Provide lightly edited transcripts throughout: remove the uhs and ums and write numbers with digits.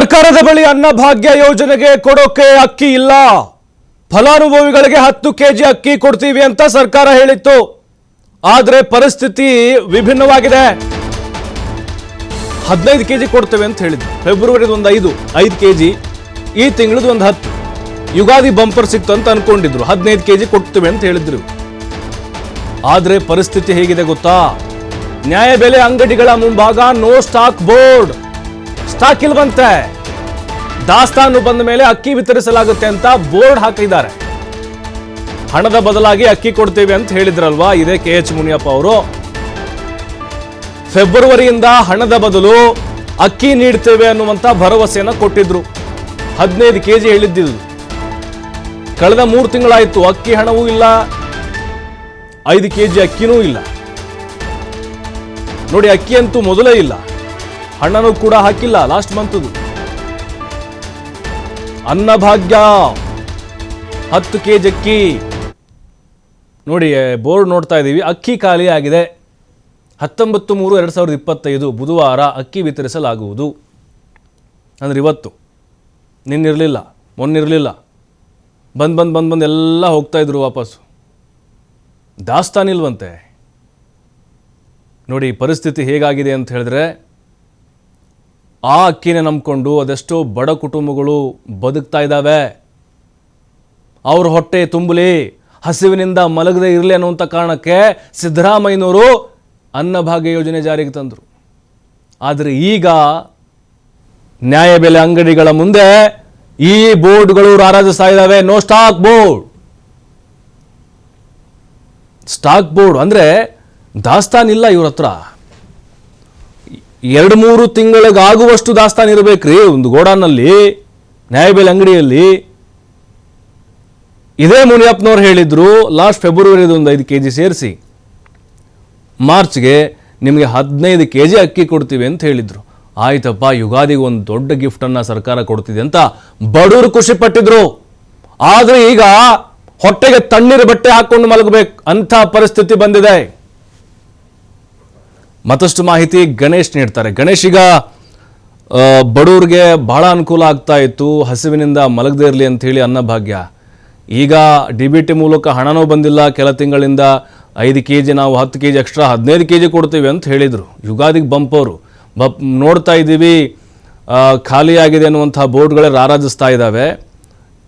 ಸರ್ಕಾರದ ಬಳಿ ಅನ್ನಭಾಗ್ಯ ಯೋಜನೆಗೆ ಕೊಡೋಕೆ ಅಕ್ಕಿ ಇಲ್ಲ. ಫಲಾನುಭವಿಗಳಿಗೆ 10 ಕೆಜಿ ಅಕ್ಕಿ ಕೊಡ್ತೀವಿ ಅಂತ ಸರ್ಕಾರ ಹೇಳಿತ್ತು. ಆದರೆ ಪರಿಸ್ಥಿತಿ ವಿಭಿನ್ನವಾಗಿದೆ. 15 ಕೆಜಿ ಕೊಡ್ತೇವೆ ಅಂತ ಹೇಳಿದ್ರು. ಫೆಬ್ರವರಿದ ಒಂದು 5 ಕೆಜಿ, ಈ ತಿಂಗಳದ ಒಂದು 10. ಯುಗಾದಿ ಬಂಪರ್ ಸಿಕ್ತು ಅಂತ ಅನ್ಕೊಂಡಿದ್ರು. 15 ಕೆಜಿ ಕೊಡ್ತೇವೆ ಅಂತ ಹೇಳಿದ್ರು. ಆದರೆ ಪರಿಸ್ಥಿತಿ ಹೇಗಿದೆ ಗೊತ್ತಾ? ನ್ಯಾಯಬೆಲೆ ಅಂಗಡಿಗಳ ಮುಂಭಾಗ ನೋ ಸ್ಟಾಕ್ ಬೋರ್ಡ್. ಸ್ಟಾಕ್ ಇಲ್ವಂತೆ. ದಾಸ್ತಾನು ಬಂದ ಮೇಲೆ ಅಕ್ಕಿ ವಿತರಿಸಲಾಗುತ್ತೆ ಅಂತ ಬೋರ್ಡ್ ಹಾಕಿದ್ದಾರೆ. ಹಣದ ಬದಲಾಗಿ ಅಕ್ಕಿ ಕೊಡ್ತೇವೆ ಅಂತ ಹೇಳಿದ್ರಲ್ವಾ, ಇದೇ KH ಮುನಿಯಪ್ಪ ಅವರು. ಫೆಬ್ರವರಿಯಿಂದ ಹಣದ ಬದಲು ಅಕ್ಕಿ ನೀಡ್ತೇವೆ ಅನ್ನುವಂತ ಭರವಸೆಯನ್ನು ಕೊಟ್ಟಿದ್ರು. 15 ಕೆಜಿ ಹೇಳಿದ್ದಿದ್ದು. ಕಳೆದ 3 ತಿಂಗಳಾಯ್ತು, ಅಕ್ಕಿ ಹಣವೂ ಇಲ್ಲ, 5 ಕೆಜಿ ಅಕ್ಕಿನೂ ಇಲ್ಲ. ನೋಡಿ, ಅಕ್ಕಿ ಅಂತೂ ಮೊದಲೇ ಇಲ್ಲ, ಹಣ್ಣನೂ ಕೂಡ ಹಾಕಿಲ್ಲ ಲಾಸ್ಟ್ ಮಂತ್ದು. ಅನ್ನಭಾಗ್ಯ 10 ಕೆಜಿ ಅಕ್ಕಿ. ನೋಡಿ, ಬೋರ್ಡ್ ನೋಡ್ತಾ ಇದ್ದೀವಿ. ಅಕ್ಕಿ ಖಾಲಿ ಆಗಿದೆ. 19/3/2025 ಬುಧವಾರ ಅಕ್ಕಿ ವಿತರಿಸಲಾಗುವುದು. ಅಂದ್ರೆ ಇವತ್ತು, ನಿನ್ನಿರಲಿಲ್ಲ, ಮೊನ್ನಿರಲಿಲ್ಲ. ಬಂದು ಎಲ್ಲ ಹೋಗ್ತಾ ಇದ್ರು ವಾಪಸ್ಸು. ದಾಸ್ತಾನಿಲ್ವಂತೆ. ನೋಡಿ ಪರಿಸ್ಥಿತಿ ಹೇಗಾಗಿದೆ ಅಂತ ಹೇಳಿದ್ರೆ, ಆ ಅಕ್ಕಿನೇ ನಂಬಿಕೊಂಡು ಅದೆಷ್ಟೋ ಬಡ ಕುಟುಂಬಗಳು ಬದುಕ್ತಾ ಇದ್ದಾವೆ. ಅವ್ರ ಹೊಟ್ಟೆ ತುಂಬಲಿ, ಹಸಿವಿನಿಂದ ಮಲಗದೆ ಇರಲಿ ಅನ್ನುವಂಥ ಕಾರಣಕ್ಕೆ ಸಿದ್ದರಾಮಯ್ಯನವರು ಅನ್ನಭಾಗ್ಯ ಯೋಜನೆ ಜಾರಿಗೆ ತಂದರು. ಆದರೆ ಈಗ ನ್ಯಾಯಬೆಲೆ ಅಂಗಡಿಗಳ ಮುಂದೆ ಈ ಬೋರ್ಡ್ಗಳು ರಾರಾಜಿಸ್ತಾ ಇದ್ದಾವೆ. No stock board. Stock board ಅಂದರೆ ದಾಸ್ತಾನಿಲ್ಲ ಇವ್ರ ಹತ್ರ. 2-3 ತಿಂಗಳಿಗಾಗುವಷ್ಟು ದಾಸ್ತಾನು ಇರಬೇಕ್ರಿ ಒಂದು ಗೋಡಾನಲ್ಲಿ, ನ್ಯಾಯಬೆಲೆ ಅಂಗಡಿಯಲ್ಲಿ. ಇದೇ ಮುನಿಯಪ್ಪನವ್ರು ಹೇಳಿದ್ರು, ಲಾಸ್ಟ್ ಫೆಬ್ರವರಿದ ಒಂದು 5 ಕೆಜಿ ಸೇರಿಸಿ ಮಾರ್ಚ್ಗೆ ನಿಮಗೆ 15 ಕೆಜಿ ಅಕ್ಕಿ ಕೊಡ್ತೀವಿ ಅಂತ ಹೇಳಿದ್ರು. ಆಯ್ತಪ್ಪ, ಯುಗಾದಿಗೆ ಒಂದು ದೊಡ್ಡ ಗಿಫ್ಟನ್ನು ಸರ್ಕಾರ ಕೊಡ್ತಿದೆ ಅಂತ ಬಡವರು ಖುಷಿ ಪಟ್ಟಿದ್ರು. ಆದರೆ ಈಗ ಹೊಟ್ಟೆಗೆ ತಣ್ಣೀರು ಬಟ್ಟೆ ಹಾಕೊಂಡು ಮಲಗಬೇಕು ಅಂಥ ಪರಿಸ್ಥಿತಿ ಬಂದಿದೆ. ಮತ್ತಷ್ಟು ಮಾಹಿತಿ ಗಣೇಶ್ ನೀಡ್ತಾರೆ. ಗಣೇಶ್, ಈಗ ಬಡವರಿಗೆ ಬಹಳ ಅನುಕೂಲ ಆಗ್ತಾ ಇತ್ತು, ಹಸಿವಿನಿಂದ ಮಲಗದೇ ಇರಲಿ ಅಂತ ಹೇಳಿ ಅನ್ನಭಾಗ್ಯ. ಈಗ DBT ಮೂಲಕ ಹಣನೂ ಬಂದಿಲ್ಲ ಕೆಲ ತಿಂಗಳಿಂದ. 5 ಕೆಜಿ ನಾವು 10 ಕೆಜಿ ಎಕ್ಸ್ಟ್ರಾ 15 ಕೆಜಿ ಕೊಡ್ತೀವಿ ಅಂತ ಹೇಳಿದರು. ಯುಗಾದಿಗೆ ಬಂಪರು ನೋಡ್ತಾ ಇದ್ದೀವಿ. ಖಾಲಿಯಾಗಿದೆ ಅನ್ನುವಂಥ ಬೋರ್ಡ್ಗಳೇ ರಾರಾಜಿಸ್ತಾ ಇದ್ದಾವೆ.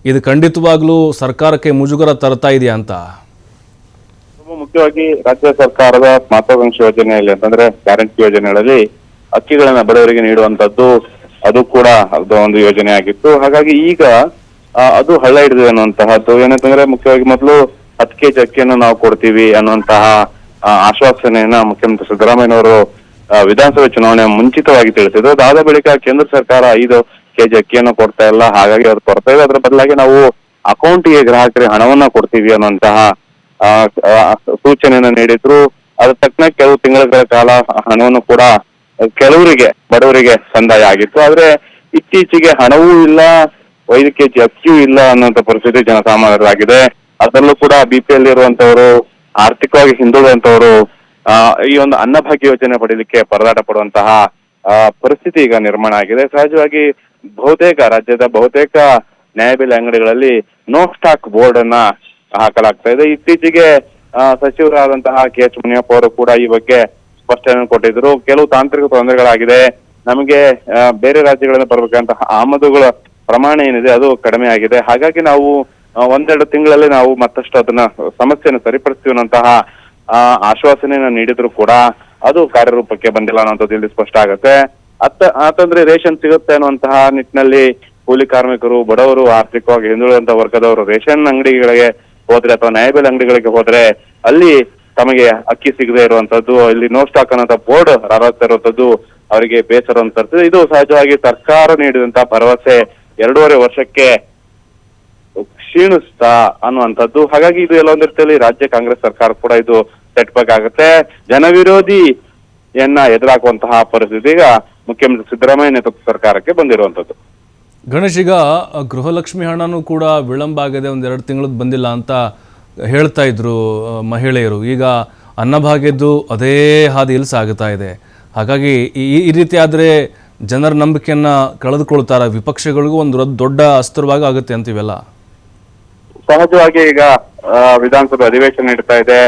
ಇದು ಖಂಡಿತವಾಗ್ಲೂ ಸರ್ಕಾರಕ್ಕೆ ಮುಜುಗರ ತರ್ತಾ ಇದೆಯಾ ಅಂತ? ಮುಖ್ಯವಾಗಿ ರಾಜ್ಯ ಸರ್ಕಾರದ ಮಹತ್ವಾಕಾಂಕ್ಷಿ ಯೋಜನೆಯಲ್ಲಿ ಅಂತಂದ್ರೆ ಗ್ಯಾರಂಟಿ ಯೋಜನೆಗಳಲ್ಲಿ ಅಕ್ಕಿಗಳನ್ನ ಬಡವರಿಗೆ ನೀಡುವಂತದ್ದು, ಅದು ಕೂಡ ಒಂದು ಯೋಜನೆ ಆಗಿತ್ತು. ಹಾಗಾಗಿ ಈಗ ಅದು ಹಳ್ಳ ಹಿಡಿದಿದೆ ಅನ್ನುವಂತಹದ್ದು. ಏನಂತಂದ್ರೆ ಮುಖ್ಯವಾಗಿ ಮೊದಲು 10 ಕೆಜಿ ಅಕ್ಕಿಯನ್ನು ನಾವು ಕೊಡ್ತೀವಿ ಅನ್ನುವಂತಹ ಆಶ್ವಾಸನೆಯನ್ನ ಮುಖ್ಯಮಂತ್ರಿ ಸಿದ್ದರಾಮಯ್ಯನವರು ವಿಧಾನಸಭೆ ಚುನಾವಣೆ ಮುಂಚಿತವಾಗಿ ತಿಳಿಸಿದ್ರು. ಅದಾದ ಬಳಿಕ ಕೇಂದ್ರ ಸರ್ಕಾರ 5 ಕೆಜಿ ಅಕ್ಕಿಯನ್ನು ಕೊಡ್ತಾ ಇಲ್ಲ, ಹಾಗಾಗಿ ಅದು ಕೊಡ್ತಾ ಇದೆ, ಅದರ ಬದಲಾಗಿ ನಾವು ಅಕೌಂಟಿಗೆ ಗ್ರಾಹಕರಿಗೆ ಹಣವನ್ನ ಕೊಡ್ತೀವಿ ಅನ್ನುವಂತಹ ಸೂಚನೆಯನ್ನ ನೀಡಿದ್ರು. ಅದ್ರ ತಕ್ಕನ ಕೆಲವು ತಿಂಗಳ ಕಾಲ ಹಣವನ್ನು ಕೂಡ ಕೆಲವರಿಗೆ ಬಡವರಿಗೆ ಸಂದಾಯ ಆಗಿತ್ತು. ಆದ್ರೆ ಇತ್ತೀಚೆಗೆ ಹಣವೂ ಇಲ್ಲ, 5 ಕೆಜಿ ಅಕ್ಕಿಯೂ ಇಲ್ಲ ಅನ್ನುವಂಥ ಪರಿಸ್ಥಿತಿ ಜನಸಾಮಾನ್ಯರಾಗಿದೆ. ಅದರಲ್ಲೂ ಕೂಡ BPL ಇರುವಂತವರು, ಆರ್ಥಿಕವಾಗಿ ಹಿಂದುಳಿದಂತವರು ಈ ಒಂದು ಅನ್ನಭಾಗ್ಯ ಯೋಜನೆ ಪಡೆಯಲಿಕ್ಕೆ ಪರದಾಟ ಪಡುವಂತಹ ಪರಿಸ್ಥಿತಿ ಈಗ ನಿರ್ಮಾಣ ಆಗಿದೆ. ಸಹಜವಾಗಿ ರಾಜ್ಯದ ಬಹುತೇಕ ನ್ಯಾಯಬೆಲೆ ಅಂಗಡಿಗಳಲ್ಲಿ ನೋ ಸ್ಟಾಕ್ ಬೋರ್ಡ್ ಅನ್ನ ಹಾಕಲಾಗ್ತಾ ಇದೆ. ಇತ್ತೀಚೆಗೆ ಸಚಿವರಾದಂತಹ KH ಮುನಿಯಪ್ಪ ಅವರು ಕೂಡ ಈ ಬಗ್ಗೆ ಸ್ಪಷ್ಟನೆ ಕೊಟ್ಟಿದ್ರು. ಕೆಲವು ತಾಂತ್ರಿಕ ತೊಂದರೆಗಳಾಗಿದೆ, ನಮಗೆ ಬೇರೆ ರಾಜ್ಯಗಳಿಂದ ಬರಬೇಕಂತಹ ಆಮದುಗಳ ಪ್ರಮಾಣ ಏನಿದೆ ಅದು ಕಡಿಮೆ ಆಗಿದೆ, ಹಾಗಾಗಿ ನಾವು 1-2 ತಿಂಗಳಲ್ಲಿ ನಾವು ಮತ್ತಷ್ಟು ಅದನ್ನ ಸಮಸ್ಯೆಯನ್ನು ಸರಿಪಡಿಸ್ತೀವಿ ಅನ್ನೋಂತಹ ಆಶ್ವಾಸನೆಯನ್ನ ನೀಡಿದ್ರು ಕೂಡ ಅದು ಕಾರ್ಯರೂಪಕ್ಕೆ ಬಂದಿಲ್ಲ ಅನ್ನೋಂಥದ್ದು ಇಲ್ಲಿ ಸ್ಪಷ್ಟ ಆಗುತ್ತೆ. ಅಂತಂದ್ರೆ ರೇಷನ್ ಸಿಗುತ್ತೆ ಅನ್ನುವಂತಹ ನಿಟ್ಟಿನಲ್ಲಿ ಕೂಲಿ ಕಾರ್ಮಿಕರು, ಬಡವರು, ಆರ್ಥಿಕವಾಗಿ ಹಿಂದುಳಿದಂತ ವರ್ಗದವರು ರೇಷನ್ ಅಂಗಡಿಗಳಿಗೆ ಹೋದ್ರೆ ಅಥವಾ ನ್ಯಾಯಬೆಲೆ ಅಂಗಡಿಗಳಿಗೆ ಹೋದ್ರೆ ಅಲ್ಲಿ ತಮಗೆ ಅಕ್ಕಿ ಸಿಗದೆ ಇರುವಂತದ್ದು, ಇಲ್ಲಿ ನೋ ಸ್ಟಾಕ್ ಅನ್ನೋ ಬೋರ್ಡ್ ರಾರಾಜ್ತಾ ಇರುವಂತದ್ದು ಅವರಿಗೆ ಬೇಸರ ತರ್ತದೆ. ಇದು ಸಹಜವಾಗಿ ಸರ್ಕಾರ ನೀಡಿದಂತ ಭರವಸೆ 2.5 ವರ್ಷಕ್ಕೆ ಕ್ಷೀಣಿಸ್ತಾ ಅನ್ನುವಂಥದ್ದು. ಹಾಗಾಗಿ ಇದು ಎಲ್ಲ ಒಂದ್ ರೀತಿಯಲ್ಲಿ ರಾಜ್ಯ ಕಾಂಗ್ರೆಸ್ ಸರ್ಕಾರ ಕೂಡ ಇದು ಸೆಟ್ ಬ್ಯಾಕ್ ಆಗುತ್ತೆ. ಜನವಿರೋಧಿಯನ್ನ ಎದುರಾಗುವಂತಹ ಪರಿಸ್ಥಿತಿ ಈಗ ಮುಖ್ಯಮಂತ್ರಿ ಸಿದ್ದರಾಮಯ್ಯ ನೇತೃತ್ವ ಸರ್ಕಾರಕ್ಕೆ ಬಂದಿರುವಂತದ್ದು. ಗಣೇಶ್, ಈಗ ಗೃಹಲಕ್ಷ್ಮಿ ಹಣನೂ ಕೂಡ ವಿಳಂಬ ಆಗಿದೆ, 1-2 ತಿಂಗಳದ್ದು ಬಂದಿಲ್ಲ ಅಂತ ಹೇಳ್ತಾ ಇದ್ರು ಮಹಿಳೆಯರು. ಈಗ ಅನ್ನಭಾಗ್ಯದ್ದು ಅದೇ ಹಾದಿಯಲ್ಲಿ ಸಾಗುತ್ತಾ ಇದೆ. ಹಾಗಾಗಿ ಈ ರೀತಿ ಆದರೆ ಜನರ ನಂಬಿಕೆಯನ್ನ ಕಳೆದುಕೊಳ್ತಾರ, ವಿಪಕ್ಷಗಳಿಗೂ ಒಂದು ದೊಡ್ಡ ಅಸ್ತ್ರವಾಗಿ ಆಗುತ್ತೆ ಅಂತೀವಲ್ಲ. ಸಹಜವಾಗಿ ಈಗ ವಿಧಾನಸಭೆ ಅಧಿವೇಶನ ನಡೀತಾ ಇದೆ.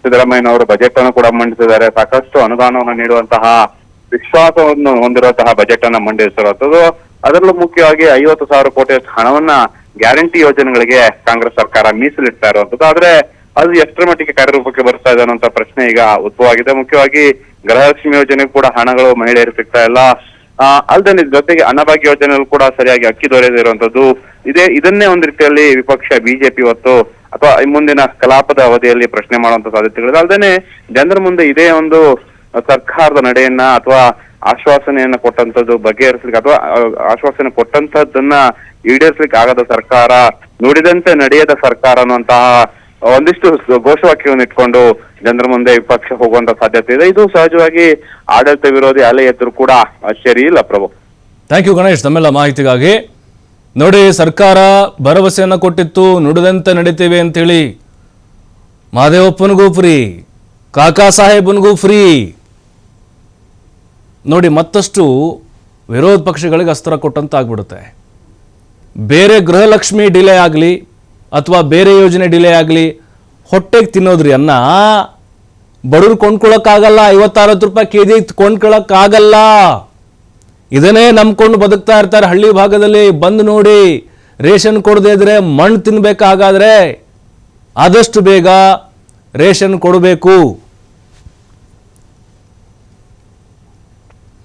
ಸಿದ್ದರಾಮಯ್ಯನವರು ಬಜೆಟ್ ಅನ್ನು ಕೂಡ ಮಂಡಿಸಿದ್ದಾರೆ. ಸಾಕಷ್ಟು ಅನುದಾನವನ್ನು ನೀಡುವಂತಹ ವಿಶ್ವಾಸವನ್ನು ಹೊಂದಿರುವಂತಹ ಬಜೆಟ್ ಅನ್ನ ಮಂಡಿಸಿರುವಂತದ್ದು. ಅದರಲ್ಲೂ ಮುಖ್ಯವಾಗಿ 50,000 ಕೋಟಿಯಷ್ಟು ಹಣವನ್ನ ಗ್ಯಾರಂಟಿ ಯೋಜನೆಗಳಿಗೆ ಕಾಂಗ್ರೆಸ್ ಸರ್ಕಾರ ಮೀಸಲಿಡ್ತಾ ಇರುವಂತದ್ದು. ಆದ್ರೆ ಅದು ಎಷ್ಟರ ಮಟ್ಟಿಗೆ ಕಾರ್ಯರೂಪಕ್ಕೆ ಬರ್ತಾ ಇದೆ ಅನ್ನುವಂತ ಪ್ರಶ್ನೆ ಈಗ ಉದ್ಭವವಾಗಿದೆ. ಮುಖ್ಯವಾಗಿ ಗೃಹಲಕ್ಷ್ಮಿ ಯೋಜನೆ ಕೂಡ ಹಣಗಳು ಮಹಿಳೆಯರು ಸಿಗ್ತಾ ಇಲ್ಲ. ಅಲ್ಲದೆ ಜೊತೆಗೆ ಅನ್ನಭಾಗ್ಯ ಯೋಜನೆಗಳು ಕೂಡ ಸರಿಯಾಗಿ ಅಕ್ಕಿ ದೊರೆಯದೇ ಇರುವಂತದ್ದು. ಇದನ್ನೇ ಒಂದ್ ರೀತಿಯಲ್ಲಿ ವಿಪಕ್ಷ ಬಿಜೆಪಿ ಇವತ್ತು ಅಥವಾ ಮುಂದಿನ ಕಲಾಪದ ಅವಧಿಯಲ್ಲಿ ಪ್ರಶ್ನೆ ಮಾಡುವಂತ ಸಾಧ್ಯತೆಗಳಿದೆ. ಅಲ್ಲದೆ ಜನರ ಮುಂದೆ ಇದೇ ಒಂದು ಸರ್ಕಾರದ ನಡೆಯನ್ನ ಅಥವಾ ಆಶ್ವಾಸನೆಯನ್ನ ಕೊಟ್ಟಂತದ್ದು ಬಗೆಹರಿಸ್ಲಿಕ್ಕೆ ಅಥವಾ ಆಶ್ವಾಸನೆ ಕೊಟ್ಟಂತದ್ದನ್ನ ಈಡೇರಿಸಲಿಕ್ಕೆ ಆಗದ ಸರ್ಕಾರ, ನುಡಿದಂತೆ ನಡೆಯದ ಸರ್ಕಾರ ಅನ್ನುವಂತಹ ಒಂದಿಷ್ಟು ಘೋಷವಾಕ್ಯವನ್ನು ಇಟ್ಕೊಂಡು ಜನರ ಮುಂದೆ ವಿಪಕ್ಷ ಹೋಗುವಂತ ಸಾಧ್ಯತೆ ಇದೆ. ಇದು ಸಹಜವಾಗಿ ಆಡಳಿತ ವಿರೋಧಿ ಅಲೆ ಎದ್ರು ಕೂಡ ಸರಿ ಇಲ್ಲ. ಪ್ರಭು, ಥ್ಯಾಂಕ್ ಯು ಗಣೇಶ್ ತಮ್ಮೆಲ್ಲ ಮಾಹಿತಿಗಾಗಿ. ನೋಡಿ, ಸರ್ಕಾರ ಭರವಸೆಯನ್ನ ಕೊಟ್ಟಿತ್ತು, ನುಡಿದಂತೆ ನಡೀತೇವೆ ಅಂತೇಳಿ. ಮಹದೇವಪ್ಪನಿಗೂ ಫ್ರೀ, ಕಾಕಾ ಸಾಹೇಬನಿಗೂ ಫ್ರೀ. ನೋಡಿ, ಮತ್ತಷ್ಟು ವಿರೋಧ ಪಕ್ಷಗಳಿಗೆ ಅಸ್ತ್ರ ಕೊಟ್ಟಂತ ಆಗ್ಬಿಡುತ್ತೆ. ಬೇರೆ ಗೃಹಲಕ್ಷ್ಮಿ ಡಿಲೇ ಆಗಲಿ ಅಥವಾ ಬೇರೆ ಯೋಜನೆ ಡಿಲೇ ಆಗಲಿ, ಹೊಟ್ಟೆಗೆ ತಿನ್ನೋದ್ರಿ ಅನ್ನ ಬಡವ್ರು ಕೊಂಡ್ಕೊಳ್ಳೋಕ್ಕಾಗಲ್ಲ. 50-60 ರೂಪಾಯಿ ಕೆಜಿ ಕೊಂಡ್ಕೊಳ್ಳೋಕ್ಕಾಗಲ್ಲ. ಇದನ್ನೇ ನಂಬ್ಕೊಂಡು ಬದುಕ್ತಾ ಇರ್ತಾರೆ ಹಳ್ಳಿ ಭಾಗದಲ್ಲಿ. ಬಂದು ನೋಡಿ, ರೇಷನ್ ಕೊಡದೇ ಇದ್ರೆ ಮಣ್ಣು ತಿನ್ಬೇಕಾಗಾದ್ರೆ ಆದಷ್ಟು ಬೇಗ ರೇಷನ್ ಕೊಡಬೇಕು.